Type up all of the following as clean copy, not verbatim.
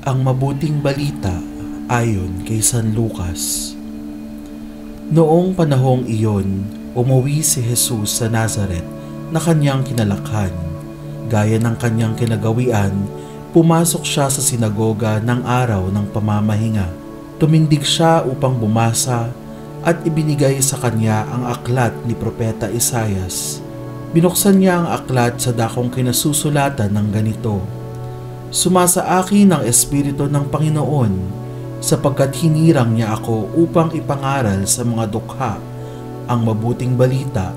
Ang mabuting balita ayon kay San Lucas. Noong panahong iyon, umuwi si Jesus sa Nazaret na kanyang kinalakhan. Gaya ng kanyang kinagawian, pumasok siya sa sinagoga ng araw ng pamamahinga. Tumindig siya upang bumasa at ibinigay sa kanya ang aklat ni Propeta Isaias. Binuksan niya ang aklat sa dakong kinasusulatan ng ganito: Sumasa akin ang Espiritu ng Panginoon, sapagkat hinirang niya ako upang ipangaral sa mga dukha ang mabuting balita.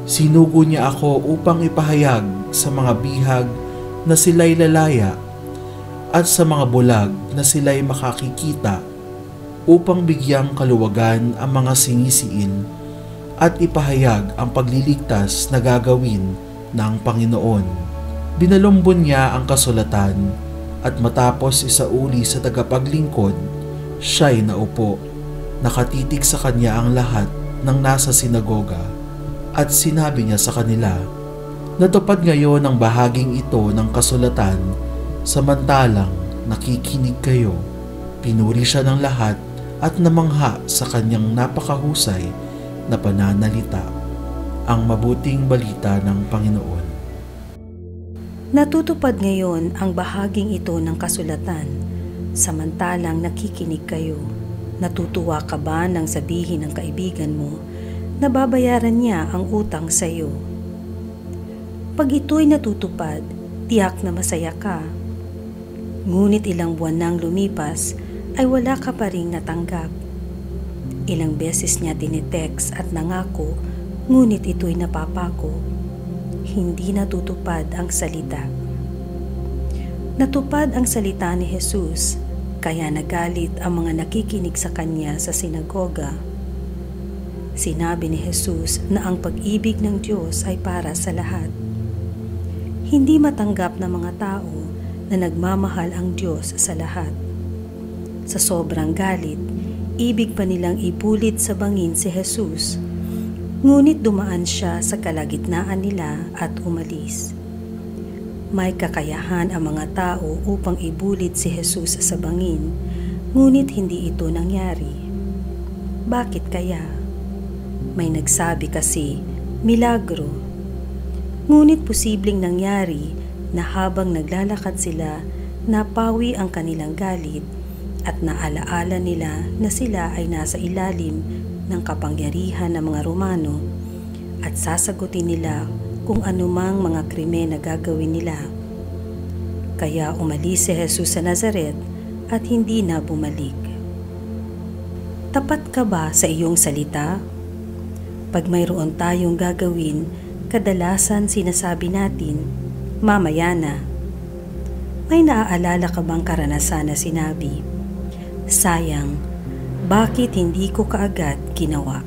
Sinugo niya ako upang ipahayag sa mga bihag na sila'y lalaya at sa mga bulag na sila'y makakikita, upang bigyang kaluwagan ang mga sinisiil at ipahayag ang pagliligtas na gagawin ng Panginoon. Binalumbon niya ang kasulatan at matapos isauli sa tagapaglingkod, siya'y naupo. Nakatitig sa kanya ang lahat ng nasa sinagoga at sinabi niya sa kanila, natupad ngayon ang bahaging ito ng kasulatan samantalang nakikinig kayo. Pinuri siya ng lahat at namangha sa kanyang napakahusay na pananalita. Ang mabuting balita ng Panginoon. Natutupad ngayon ang bahaging ito ng kasulatan, samantalang nakikinig kayo. Natutuwa ka ba nang sabihin ng kaibigan mo na babayaran niya ang utang sa iyo? Pag ito'y natutupad, tiyak na masaya ka. Ngunit ilang buwan nang lumipas ay wala ka pa ring natanggap. Ilang beses niya tinitext at nangako, ngunit ito'y napapako. Hindi natutupad ang salita. Natupad ang salita ni Jesus, kaya nagalit ang mga nakikinig sa kanya sa sinagoga. Sinabi ni Jesus na ang pag-ibig ng Diyos ay para sa lahat. Hindi matanggap ng mga tao na nagmamahal ang Diyos sa lahat. Sa sobrang galit, ibig pa nilang ibulit sa bangin si Jesus. Ngunit dumaan siya sa kalagitnaan nila at umalis. May kakayahan ang mga tao upang ibulit si Jesus sa bangin, ngunit hindi ito nangyari. Bakit kaya? May nagsabi kasi, milagro. Ngunit posibleng nangyari na habang naglalakad sila, napawi ang kanilang galit at naalaala nila na sila ay nasa ilalim ng kapangyarihan ng mga Romano at sasagutin nila kung anumang mga krimen na gagawin nila. Kaya umalis si Jesus sa Nazaret at hindi na bumalik. Tapat ka ba sa iyong salita? Pag mayroon tayong gagawin, kadalasan sinasabi natin, mamaya na. May naaalala ka bang karanasan na sinabi, sayang, bakit hindi ko kaagad ginawa?